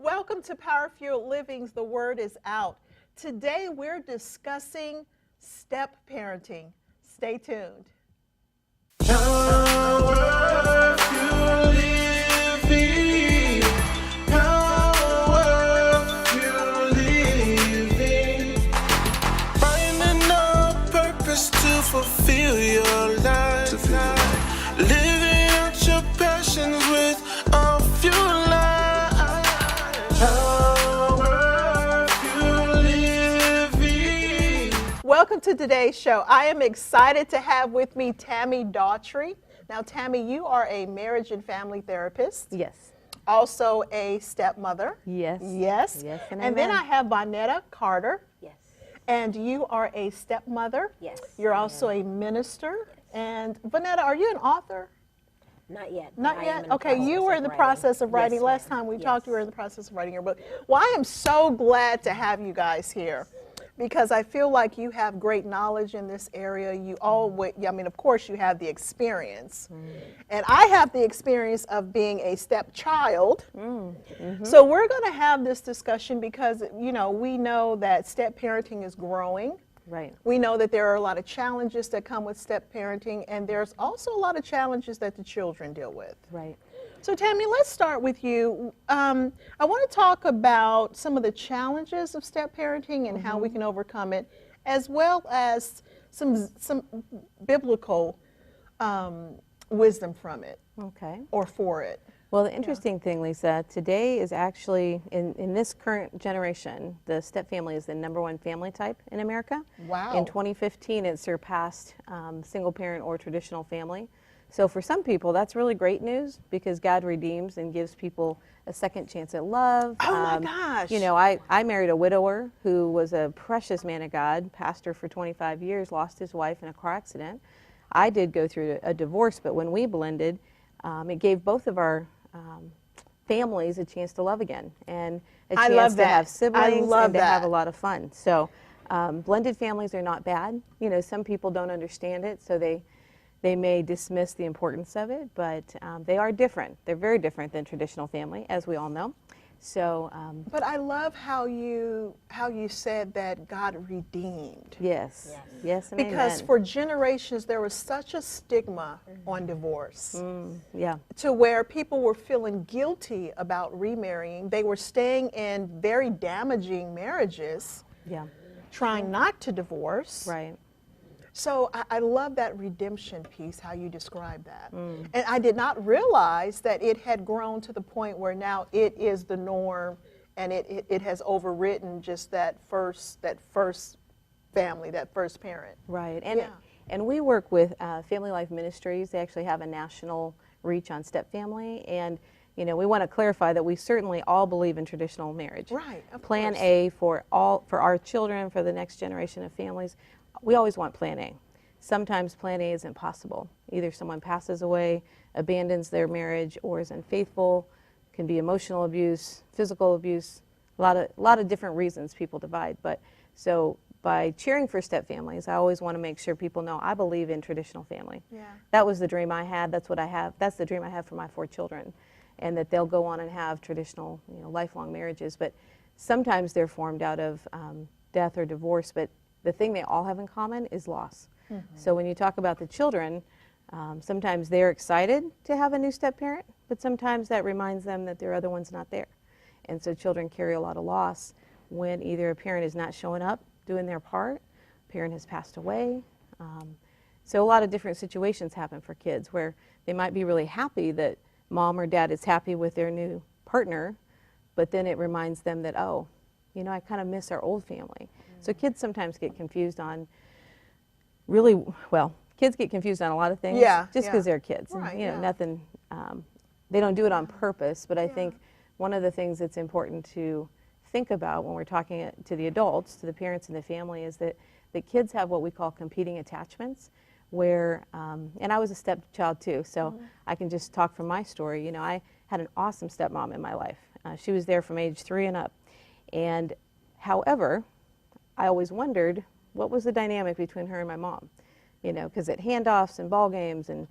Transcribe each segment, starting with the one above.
Welcome to Power Fueled Living's The Word is Out. Today we're discussing step parenting. Stay tuned. Power Fueled Living. Power Fueled Living. Finding a purpose to fulfill your life. Living out your passions with a fuel life. Power Fueled Living. Welcome to today's show. I am excited to have with me Tammy Daughtry. Now, Tammy, you are a marriage and family therapist. Yes. Also a stepmother. Yes. Yes. Yes. And then I have Vonetta Carter. Yes. And you are a stepmother. Yes. You're also a minister. Yes. And Vonetta, are you an author? Not yet. Not I am yet? in the Okay, you were in the process of writing. Yes, Last ma'am. time we Yes. talked, you were in the process of writing your book. Well, I am so glad to have you guys here because I feel like you have great knowledge in this area. You always, I mean, of course, you have the experience. And I have the experience of being a stepchild. So we're going to have this discussion because, you know, we know that step parenting is growing. Right. We know that there are a lot of challenges that come with step parenting, and there's also a lot of challenges that the children deal with. Right. So Tammy, let's start with you. I want to talk about some of the challenges of step parenting and how we can overcome it, as well as some biblical wisdom from it Okay. or for it. Well, the interesting thing, Lisa, today is actually, in this current generation, the step family is the #1 family type in America. Wow. In 2015, it surpassed single parent or traditional family. So for some people, that's really great news because God redeems and gives people a second chance at love. Oh my gosh. You know, I married a widower who was a precious man of God, pastor for 25 years, lost his wife in a car accident. I did go through a divorce, but when we blended, it gave both of our families a chance to love again and a I chance love to that. have siblings love and to have a that. lot of fun. So blended families are not bad. You know, some people don't understand it, so they may dismiss the importance of it, but they are different. They're very different than traditional family, as we all know. So But I love how you said that God redeemed. yes, yes, and Because amen. for generations there was such a stigma on divorce Yeah, to where people were feeling guilty about remarrying. They were staying in very damaging marriages, yeah, trying not to divorce. right. So I love that redemption piece, how you described that. And I did not realize that it had grown to the point where now it is the norm and it has overwritten just that first family, that first parent. Right, and Yeah. and we work with Family Life Ministries. They actually have a national reach on step family, and you know we want to clarify that we certainly all believe in traditional marriage. Right, of Plan course. A for our children, for the next generation of families. We always want Plan A. Sometimes Plan A isn't possible. Either someone passes away, abandons their marriage, or is unfaithful. Can be emotional abuse, physical abuse. A lot of different reasons people divide. But so by cheering for step families, I always want to make sure people know I believe in traditional family. Yeah. That was the dream I had. That's what I have. That's the dream I have for my 4 children, and that they'll go on and have traditional, you know, lifelong marriages. But sometimes they're formed out of death or divorce. But the thing they all have in common is loss. So when you talk about the children, sometimes they're excited to have a new step parent, but sometimes that reminds them that their other one's not there. And so children carry a lot of loss when either a parent is not showing up, doing their part, a parent has passed away. So a lot of different situations happen for kids where they might be really happy that mom or dad is happy with their new partner, but then it reminds them that, oh, you know, I kind of miss our old family. So kids sometimes get confused on kids get confused on a lot of things just because they're kids. Right, and, you know, yeah. nothing, they don't do it on purpose, but I think one of the things that's important to think about when we're talking to the adults, to the parents and the family, is that the kids have what we call competing attachments where, and I was a stepchild too, so I can just talk from my story. You know, I had an awesome stepmom in my life. She was there from age 3 and up. And however, I always wondered what was the dynamic between her and my mom, you know, because at handoffs and ball games and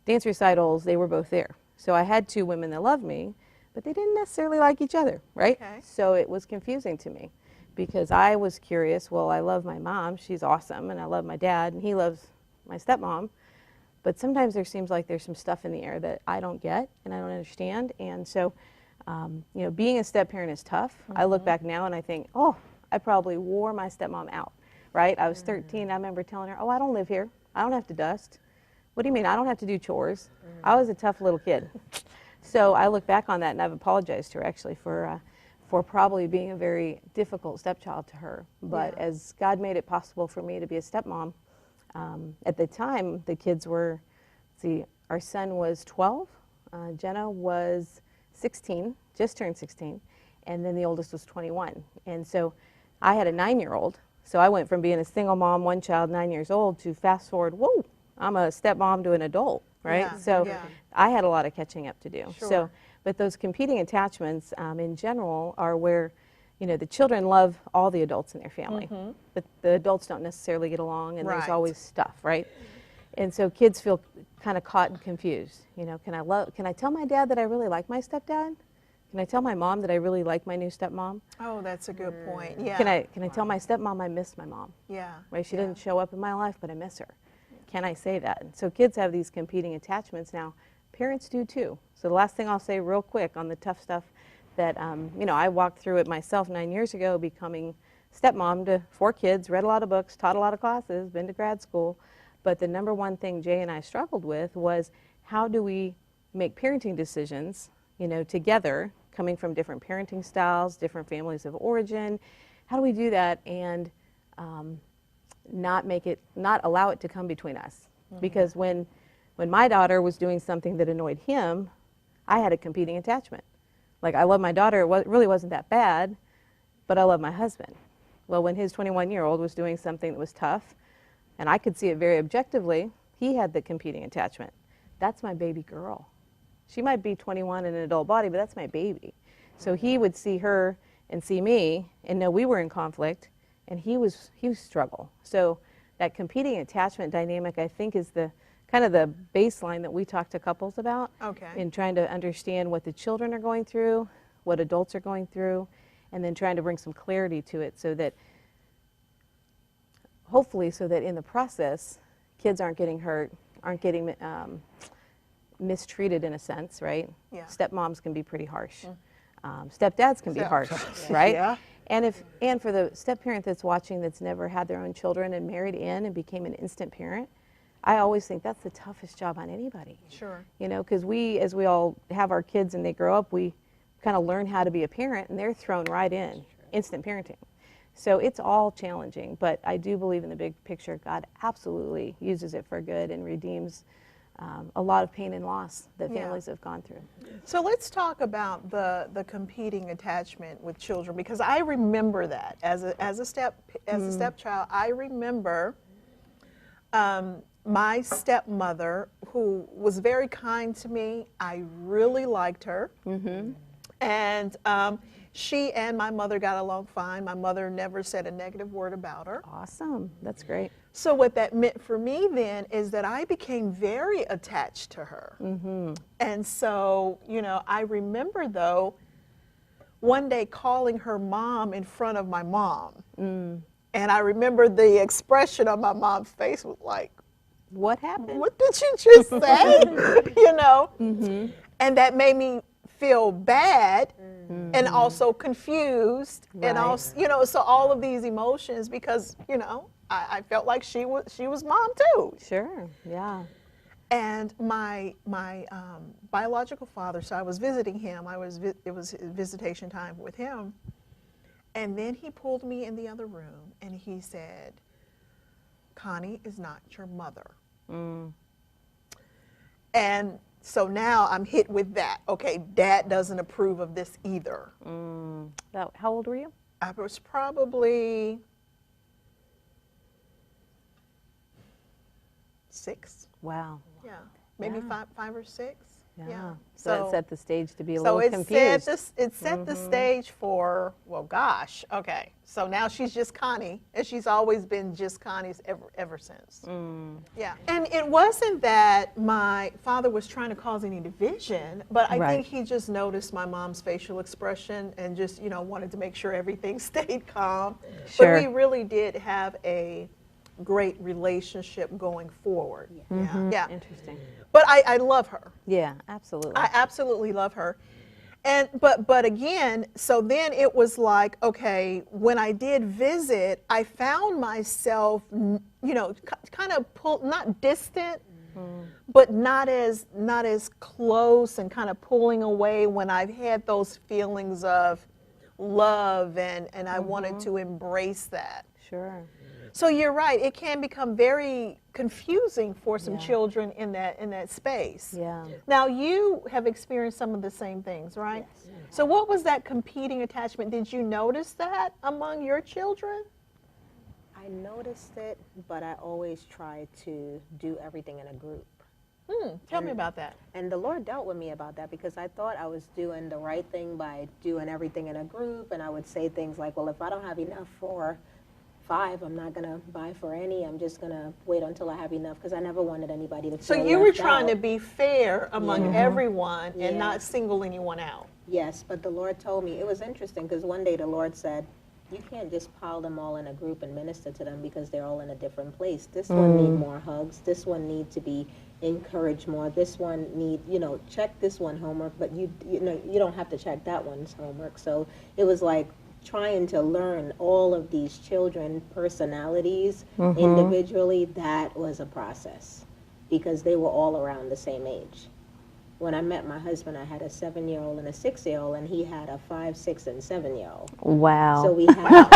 dance recitals, they were both there. So I had 2 women that loved me, but they didn't necessarily like each other, right? Okay. So it was confusing to me because I was curious, well, I love my mom, she's awesome, and I love my dad, and he loves my stepmom, but sometimes there seems like there's some stuff in the air that I don't get and I don't understand, and so, you know, being a step-parent is tough. I look back now and I think, oh, I probably wore my stepmom out, right? I was 13, I remember telling her, oh, I don't live here, I don't have to dust. What do you mean, I don't have to do chores? I was a tough little kid. So I look back on that and I've apologized to her actually for probably being a very difficult stepchild to her. But Yeah. as God made it possible for me to be a stepmom, at the time the kids were, see, our son was 12, Jenna was 16, just turned 16, and then the oldest was 21. And so I had a 9-year-old, so I went from being a single mom, one child, 9 years old, to fast forward, whoa, I'm a stepmom to an adult, right? Yeah, So yeah. I had a lot of catching up to do. Sure. So, but those competing attachments in general are where, you know, the children love all the adults in their family, but the adults don't necessarily get along, and Right. there's always stuff, right? And so kids feel kind of caught and confused. You know, can I tell my dad that I really like my stepdad? Can I tell my mom that I really like my new stepmom? Oh, that's a good point. Yeah. Can I tell my stepmom I miss my mom? Yeah. Right? She yeah. didn't show up in my life, but I miss her. Can I say that? So kids have these competing attachments now. Parents do too. So the last thing I'll say real quick on the tough stuff that, you know, I walked through it myself 9 years ago, becoming stepmom to 4 kids, read a lot of books, taught a lot of classes, been to grad school. But the number one thing Jay and I struggled with was how do we make parenting decisions, you know, together, coming from different parenting styles, different families of origin. How do we do that and not allow it to come between us? Because when my daughter was doing something that annoyed him, I had a competing attachment. Like, I love my daughter, it really wasn't that bad, but I love my husband. Well, when his 21-year-old was doing something that was tough, and I could see it very objectively, he had the competing attachment. That's my baby girl. She might be 21 in an adult body, but that's my baby. So he would see her and see me and know we were in conflict, and he was struggle. So that competing attachment dynamic, I think, is the kind of the baseline that we talk to couples about. Okay. In trying to understand what the children are going through, what adults are going through, and then trying to bring some clarity to it so that hopefully so that in the process kids aren't getting hurt, aren't getting mistreated in a sense, right? Yeah. Stepmoms can be pretty harsh. Stepdads can be harsh, right? Yeah. And for the step-parent that's watching that's never had their own children and married in and became an instant parent, I always think that's the toughest job on anybody. Sure. You know, because as we all have our kids and they grow up, we kind of learn how to be a parent, and they're thrown right in, instant parenting. So it's all challenging, but I do believe in the big picture, God absolutely uses it for good and redeems a lot of pain and loss that Yeah. families have gone through. So let's talk about the competing attachment with children, because I remember that as a stepchild. I remember my stepmother, who was very kind to me. I really liked her, and she and my mother got along fine. My mother never said a negative word about her. Awesome. That's great. So what that meant for me then is that I became very attached to her. And so, you know, I remember though, one day calling her mom in front of my mom. And I remember the expression on my mom's face was like, What happened? what did you just say? You know? And that made me feel bad and also confused and also, you know, so all of these emotions, because, you know, I felt like she was mom too. Sure. Yeah. And my biological father, so I was visiting him. It was visitation time with him, and then he pulled me in the other room and he said, "Connie is not your mother." And so now I'm hit with that. Okay, Dad doesn't approve of this either. How old were you? I was probably 6. Wow. Yeah, maybe Yeah. five or 6. Yeah. So it set the stage to be a So little it confused. set the stage for, well, gosh, okay. So now she's just Connie, and she's always been just Connie's ever since. Yeah. And it wasn't that my father was trying to cause any division, but I think he just noticed my mom's facial expression and just, wanted to make sure everything stayed calm. Sure. But we really did have a great relationship going forward. Yeah. Interesting. But I love her. Yeah, absolutely. I absolutely love her. And but again, so then it was like, okay, when I did visit, I found myself, kind of not distant, but not as close, and kind of pulling away when I've had those feelings of love, and I wanted to embrace that. Sure. So you're right, it can become very confusing for some children in that space. Yeah. Now you have experienced some of the same things, right? Yes. So what was that competing attachment? Did you notice that among your children? I noticed it, but I always try to do everything in a group. Tell me about that. And the Lord dealt with me about that because I thought I was doing the right thing by doing everything in a group. And I would say things like, well, if I don't have enough for 5, I'm not going to buy for any. I'm just going to wait until I have enough because I never wanted anybody to feel So you were left trying to out. be fair among everyone and Yeah. not single anyone out. Yes, but the Lord told me, it was interesting because one day the Lord said, you can't just pile them all in a group and minister to them because they're all in a different place. This one need more hugs. This one need to be encouraged more. This one need, check this one homework, but you don't have to check that one's homework. So it was like trying to learn all of these children personalities individually. That was a process because they were all around the same age. When I met my husband, I had a 7-year-old and a 6-year-old, and he had a 5, 6, and 7-year-old. Wow. So we had,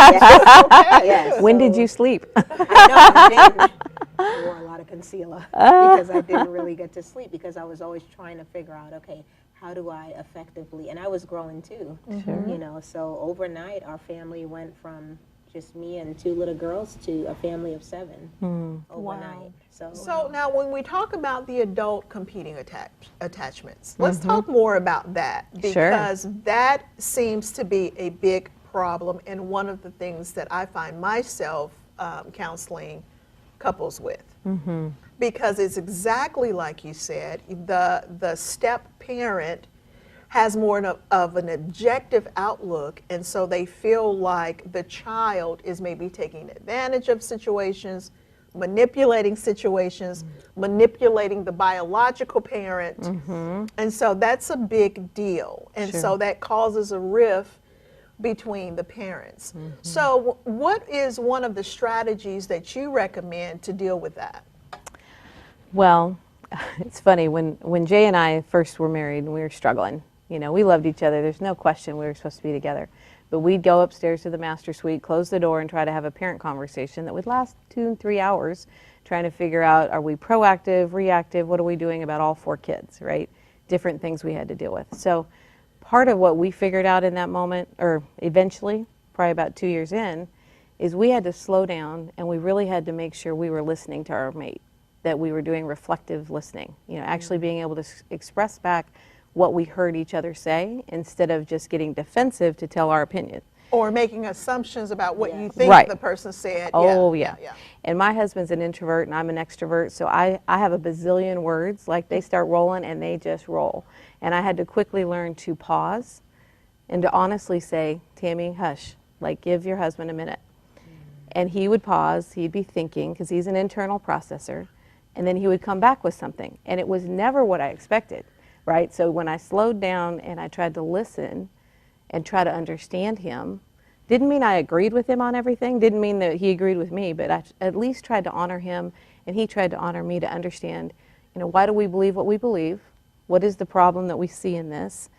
yes, When did so- you sleep? I know I didn't. I wore a lot of concealer because I didn't really get to sleep because I was always trying to figure out, okay, how do I effectively, and I was growing too, so overnight our family went from just me and 2 little girls to a family of 7 overnight. So now when we talk about the adult competing attachments, let's talk more about that because that seems to be a big problem and one of the things that I find myself counseling couples with. Because it's exactly like you said, the step parent has more of an objective outlook, and so they feel like the child is maybe taking advantage of situations, manipulating situations, manipulating the biological parent, and so that's a big deal, and so that causes a rift between the parents. So what is one of the strategies that you recommend to deal with that? Well, it's funny, when Jay and I first were married and we were struggling, we loved each other. There's no question we were supposed to be together. But we'd go upstairs to the master suite, close the door, and try to have a parent conversation that would last 2 and 3 hours, trying to figure out, are we proactive, reactive, what are we doing about all 4 kids, right? Different things we had to deal with. So part of what we figured out in that moment, or eventually, probably about 2 years in, is we had to slow down and we really had to make sure we were listening to our mate, that we were doing reflective listening, actually being able to express back what we heard each other say instead of just getting defensive to tell our opinion. Or making assumptions about what you think Right. the person said. Oh, yeah. And my husband's an introvert and I'm an extrovert, so I have a bazillion words, like they start rolling and they just roll. And I had to quickly learn to pause and to honestly say, Tammy, hush, like give your husband a minute. And he would pause, he'd be thinking, because he's an internal processor, and then he would come back with something. And it was never what I expected, right? So when I slowed down and I tried to listen and try to understand him, didn't mean I agreed with him on everything, didn't mean that he agreed with me, but I at least tried to honor him and he tried to honor me, to understand, why do we believe what we believe? What is the problem that we see in this?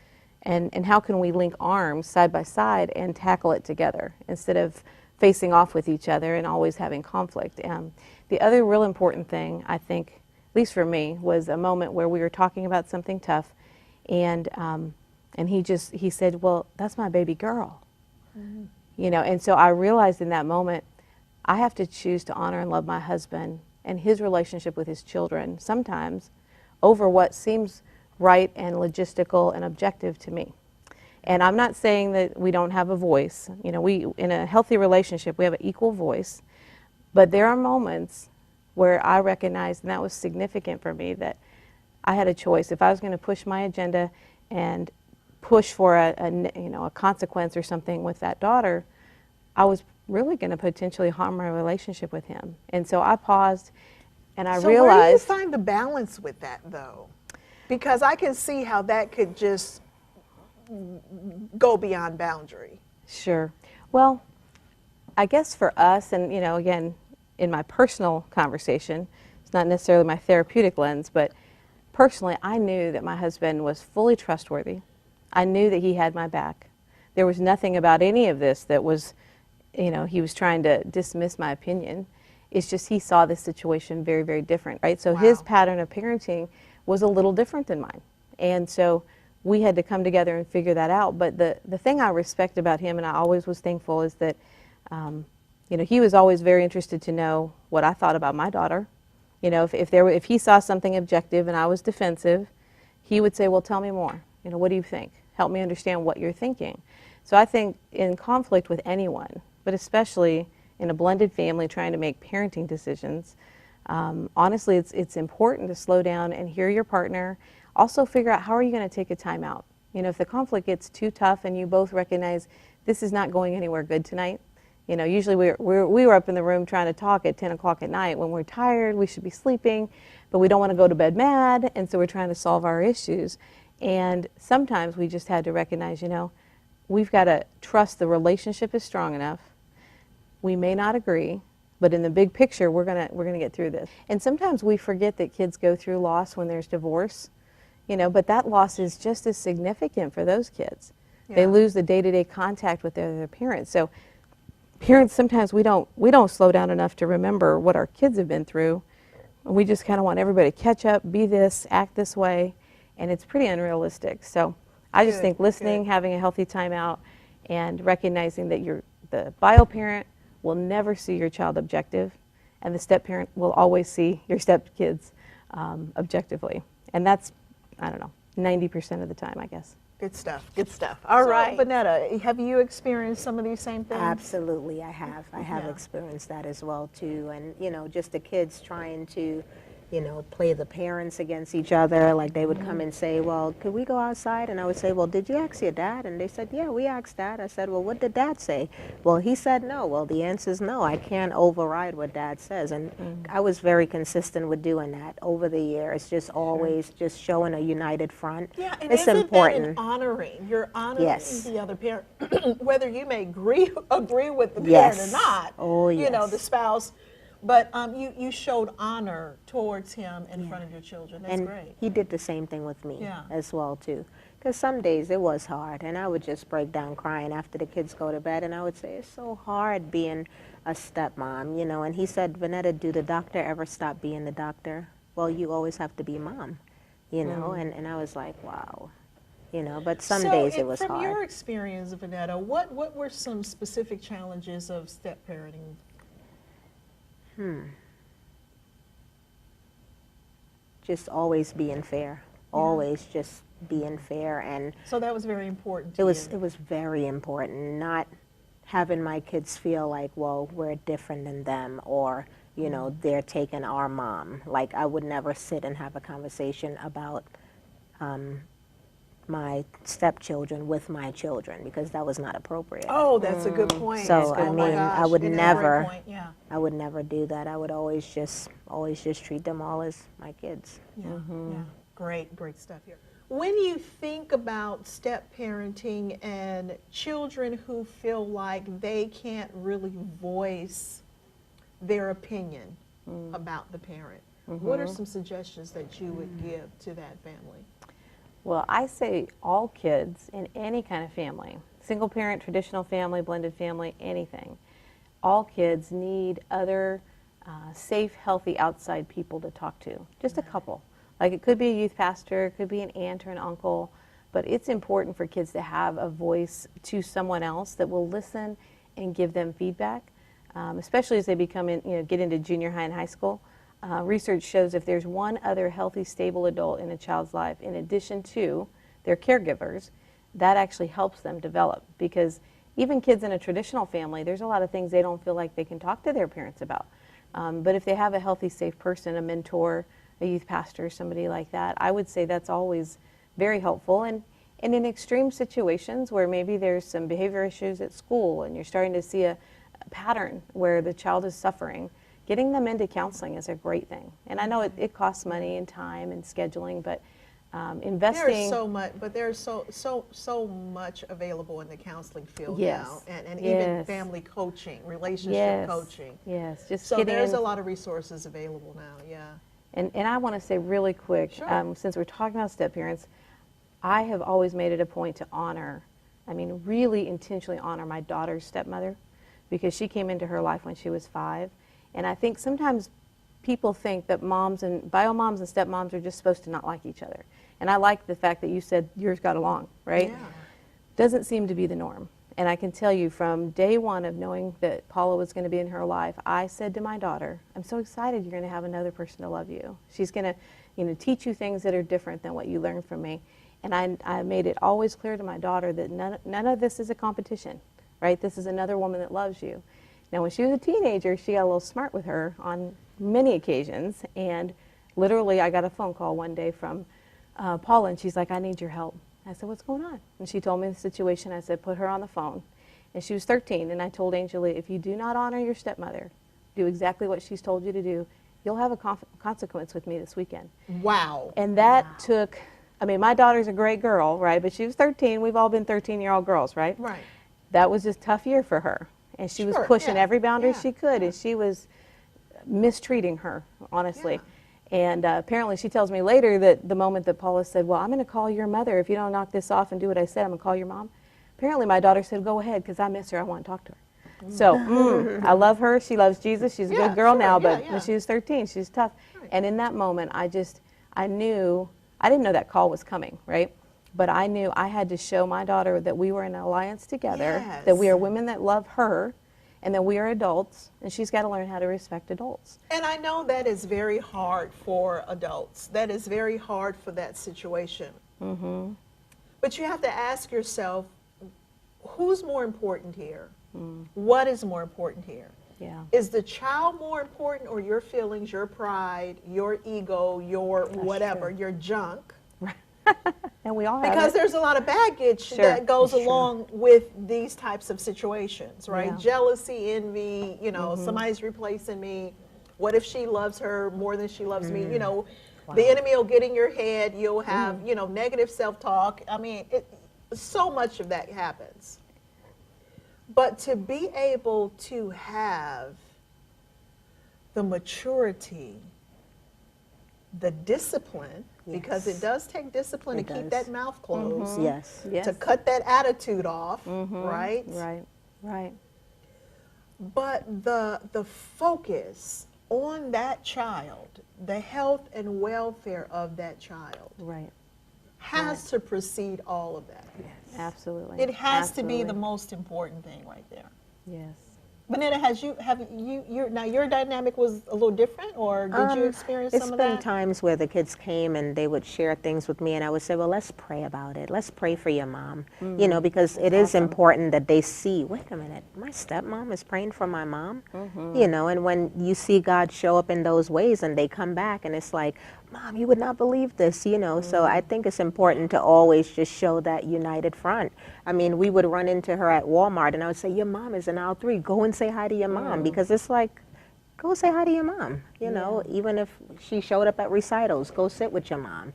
And how can we link arms side by side and tackle it together instead of facing off with each other and always having conflict? The other real important thing, I think, at least for me, was a moment where we were talking about something tough, and he said, well, that's my baby girl. And so I realized in that moment, I have to choose to honor and love my husband and his relationship with his children sometimes over what seems right and logistical and objective to me. And I'm not saying that we don't have a voice. You know, we, in a healthy relationship, we have an equal voice. But there are moments where I recognize, and that was significant for me, that I had a choice. If I was going to push my agenda and push for a consequence or something with that daughter, I was really going to potentially harm my relationship with him. And so I paused, and I So where do you realized. find the balance with that, though? Because I can see how that could just go beyond boundary. Sure. Well, I guess for us, and you know, again, in my personal conversation, it's not necessarily my therapeutic lens, but personally, I knew that my husband was fully trustworthy. I knew that he had my back. There was nothing about any of this that was, you know, he was trying to dismiss my opinion. It's just he saw this situation very, very different, right? So his Wow. pattern of parenting was a little different than mine. And so we had to come together and figure that out. But the thing I respect about him, and I always was thankful, is that, you know, he was always very interested to know what I thought about my daughter. You know, if he saw something objective and I was defensive, he would say, well, tell me more. You know, what do you think? Help me understand what you're thinking. So I think in conflict with anyone, but especially in a blended family trying to make parenting decisions, honestly, it's important to slow down and hear your partner. Also figure out, how are you going to take a time out? You know, if the conflict gets too tough and you both recognize this is not going anywhere good tonight. You know, usually we were up in the room trying to talk at 10 o'clock at night when we're tired, we should be sleeping, but we don't want to go to bed mad, and so we're trying to solve our issues. And sometimes we just had to recognize, you know, we've got to trust the relationship is strong enough. We may not agree, but in the big picture, we're gonna get through this. And sometimes we forget that kids go through loss when there's divorce, you know, but that loss is just as significant for those kids. Yeah. They lose the day-to-day contact with their parents. So parents, sometimes we don't slow down enough to remember what our kids have been through. We just kind of want everybody to catch up, be this, act this way, and it's pretty unrealistic. So I just Good, think listening, good. having a healthy timeout, and recognizing that the bio parent will never see your child objective, and the step parent will always see your step kids objectively. And that's, I don't know, 90% of the time, I guess. Good stuff. Good stuff. All right, Vonetta, have you experienced some of these same things? Absolutely, I have. I have Yeah. experienced that as well too. And you know, just the kids trying to, you know, play the parents against each other. Like they would come and say, "Well, could we go outside?" And I would say, "Well, did you ask your dad?" And they said, "Yeah, we asked Dad." I said, "Well, what did Dad say?" "Well, he said no." Well, the answer is no. I can't override what Dad says. And I was very consistent with doing that over the years. Just always just showing a united front. Yeah, and it's isn't important. that an honoring? You're honoring Yes. the other parent, whether you may agree with the parent Yes. or not. Oh, You know, yes. the spouse. But you showed honor towards him in front of your children. That's And great. he did the same thing with me Yeah. as well too. Because some days it was hard, and I would just break down crying after the kids go to bed, and I would say, "It's so hard being a stepmom," you know. And he said, "Vonetta, do the doctor ever stop being the doctor?" "Well, you always have to be mom," you know. And I was like, wow, you know. But some days it was from hard. your experience, Vonetta, what were some specific challenges of step parenting? Just always being fair, always just being fair. And So that was very important to it was you. very important, not having my kids feel like, well, we're different than them, or you know, they're taking our mom. Like I would never sit and have a conversation about my stepchildren with my children, because that was not appropriate. Oh, that's a good point. So, I Oh my mean, I gosh, would it's a great never- point, Yeah, I would never do that. I would always just treat them all as my kids. yeah, yeah. Great stuff here. When you think about step parenting and children who feel like they can't really voice their opinion about the parent, what are some suggestions that you would give to that family? Well, I say all kids in any kind of family, single parent, traditional family, blended family, anything, all kids need other safe, healthy outside people to talk to. Just a couple. Like it could be a youth pastor, it could be an aunt or an uncle, but it's important for kids to have a voice to someone else that will listen and give them feedback, especially as they get into junior high and high school. research shows if there's one other healthy, stable adult in a child's life, in addition to their caregivers, that actually helps them develop. Because even kids in a traditional family, there's a lot of things they don't feel like they can talk to their parents about. But if they have a healthy, safe person, a mentor, a youth pastor, somebody like that, I would say that's always very helpful. And in extreme situations where maybe there's some behavior issues at school and you're starting to see a pattern where the child is suffering, getting them into counseling is a great thing. And I know it costs money and time and scheduling, but investing. There's so much, but there's so much available in the counseling field Yes. now, and Yes. even family coaching, relationship Yes. coaching. Yes, just So getting there's in. a lot of resources available now. Yeah. And I want to say really quick, Sure. since we're talking about step parents, I have always made it a point to honor, I mean, really intentionally honor my daughter's stepmother, because she came into her life when she was 5. And I think sometimes people think that moms and bio moms and stepmoms are just supposed to not like each other. And I like the fact that you said yours got along, right? Yeah. Doesn't seem to be the norm. And I can tell you from day one of knowing that Paula was going to be in her life, I said to my daughter, I'm so excited you're going to have another person to love you. She's going to, teach you things that are different than what you learned from me. And I made it always clear to my daughter that none of this is a competition, right? This is another woman that loves you. Now, when she was a teenager, she got a little smart with her on many occasions. And literally, I got a phone call one day from Paula, and she's like, I need your help. I said, what's going on? And she told me the situation. I said, put her on the phone. And she was 13, and I told Angela, if you do not honor your stepmother, do exactly what she's told you to do, you'll have a consequence with me this weekend. Wow. And that took, I mean, my daughter's a great girl, right? But she was 13. We've all been 13-year-old girls, right? Right. That was just a tough year for her. And she was Sure, pushing yeah, every boundary yeah, she could, and she was mistreating her, honestly. And apparently she tells me later that the moment that Paula said, well, I'm going to call your mother. If you don't knock this off and do what I said, I'm going to call your mom. Apparently my daughter said, go ahead, because I miss her. I want to talk to her. So I love her. She loves Jesus. She's a Yeah, good girl sure, now, yeah, but yeah. when she was 13, she was tough. Right. And in that moment, I knew, I didn't know that call was coming, right? But I knew I had to show my daughter that we were in an alliance together, that we Yes. are women that love her, and that we are adults, and she's got to learn how to respect adults. And I know that is very hard for adults. That is very hard for that situation. Mm-hmm. But you have to ask yourself, who's more important here? What is more important here? Yeah. Is the child more important, or your feelings, your pride, your ego, your whatever, your junk? And we all have Because it. there's a lot of baggage Sure. that goes Sure. along with these types of situations, right? Yeah. Jealousy, envy, somebody's replacing me. What if she loves her more than she loves me? The enemy will get in your head. You'll have, negative self-talk. I mean, so much of that happens. But to be able to have the maturity, the discipline, because it does take discipline It to keep does. that mouth closed, Yes. Yes. to cut that attitude off, right? Right. Right. But the focus on that child, the health and welfare of that child, Right. has to precede all of that. Absolutely. It has to be the Absolutely. most important thing right there. Yes. Vonetta, now your dynamic was a little different, or did you experience some of that? It's been times where the kids came and they would share things with me, and I would say, well, let's pray about it. Let's pray for your mom, because it is important that they see, wait a minute, my stepmom is praying for my mom, and when you see God show up in those ways and they come back and it's like, Mom, you would not believe this, So I think it's important to always just show that united front. I mean, we would run into her at Walmart and I would say, your mom is in aisle 3. Go and say hi to your mom, because it's like, go say hi to your mom, even if she showed up at recitals, go sit with your mom,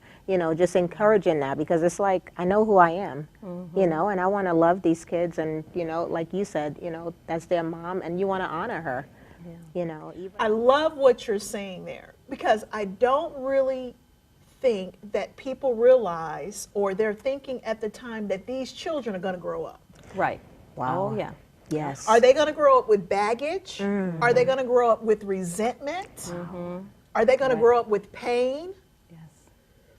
just encouraging that, because it's like, I know who I am, and I want to love these kids, and, like you said, that's their mom, and you want to honor her, even. I love what you're saying there, because I don't really think that people realize, or they're thinking at the time, that these children are going to grow up. Right. Wow. Oh, yeah. Yes. Are they going to grow up with baggage? Are they going to grow up with resentment? Are they going to grow up with pain Yes.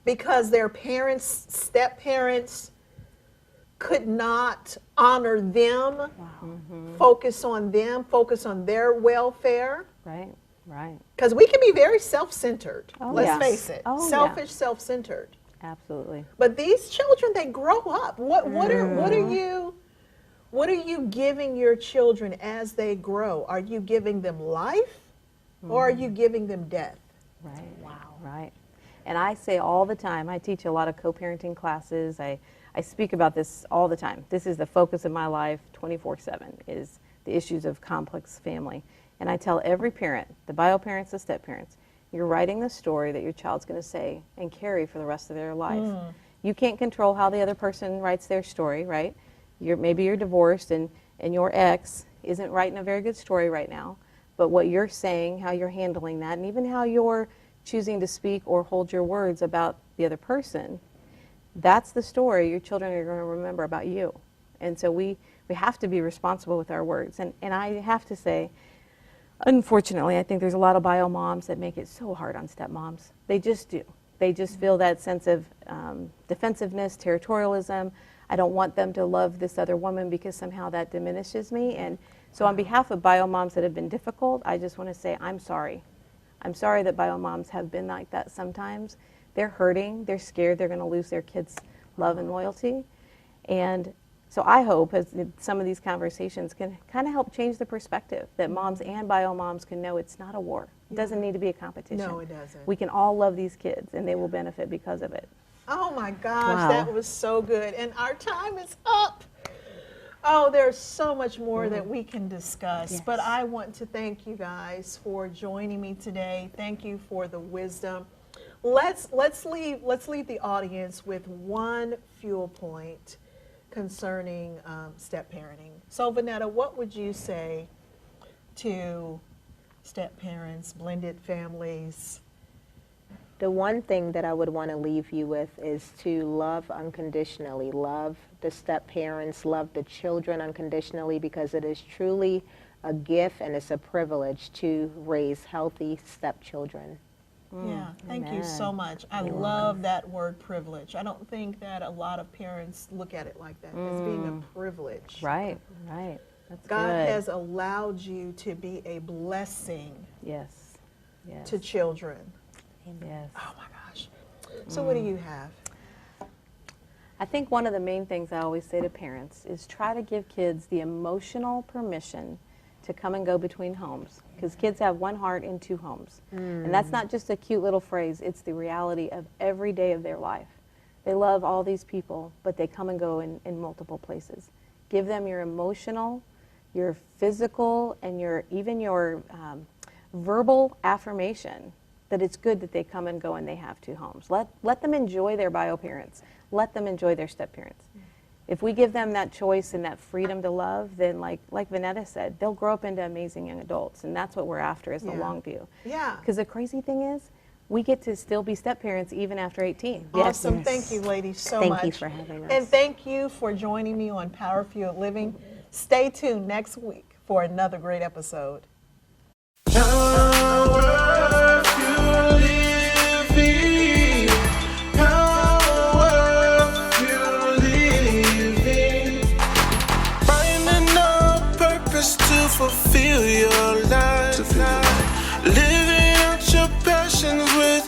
because their parents, step-parents, could not honor them, focus on them, focus on their welfare? Right. Right. Because we can be very self-centered. Oh, Let's yeah. face it. Oh, yeah. Selfish, self-centered. Absolutely. But these children, they grow up. What are you giving your children as they grow? Are you giving them life, or are you giving them death? Right. Wow. Right. And I say all the time, I teach a lot of co-parenting classes. I speak about this all the time. This is the focus of my life 24/7, is the issues of complex family. And I tell every parent, the bio parents, the step parents, you're writing the story that your child's going to say and carry for the rest of their life. You can't control how the other person writes their story, right? Maybe you're divorced and your ex isn't writing a very good story right now, but what you're saying, how you're handling that, and even how you're choosing to speak or hold your words about the other person, that's the story your children are going to remember about you. And so we have to be responsible with our words. And I have to say, unfortunately, I think there's a lot of bio moms that make it so hard on stepmoms. They just do. They just feel that sense of defensiveness, territorialism. I don't want them to love this other woman because somehow that diminishes me. And so on behalf of bio moms that have been difficult, I just want to say I'm sorry. I'm sorry that bio moms have been like that sometimes. They're hurting. They're scared they're going to lose their kids' love and loyalty. And so I hope as some of these conversations can kind of help change the perspective that moms and bio moms can know it's not a war. It doesn't need to be a competition. No, it doesn't. We can all love these kids and they will benefit because of it. Oh my gosh, Wow. that was so good. And our time is up. Oh, there's so much more that we can discuss, Yes. but I want to thank you guys for joining me today. Thank you for the wisdom. Let's leave the audience with one fuel point concerning step parenting. So Vonetta, what would you say to step parents, blended families? The one thing that I would want to leave you with is to love unconditionally. Love the step parents, love the children unconditionally, because it is truly a gift and it's a privilege to raise healthy stepchildren. Yeah, thank you amen. so much. I love that word privilege. I don't think that a lot of parents look at it like that, as being a privilege. Right, right. That's God good. has allowed you to be a blessing Yes, yes, to children. yes. Oh my gosh. So what do you have? I think one of the main things I always say to parents is try to give kids the emotional permission to come and go between homes, because kids have one heart in two homes. And that's not just a cute little phrase, it's the reality of every day of their life. They love all these people, but they come and go in multiple places. Give them your emotional, your physical, and even your verbal affirmation that it's good that they come and go and they have two homes. Let them enjoy their bio parents. Let them enjoy their step parents. If we give them that choice and that freedom to love, then like Vonetta said, they'll grow up into amazing young adults, and that's what we're after, is the Yeah. long view. Yeah. Because the crazy thing is, we get to still be step parents even after 18. Awesome. Thank you, ladies, so Thank much. you for having us. And thank you for joining me on Power Fueled Living. Stay tuned next week for another great episode. Power Fueled Living. Power Fueled Living. Finding a purpose to fulfill your life. Living out your passions with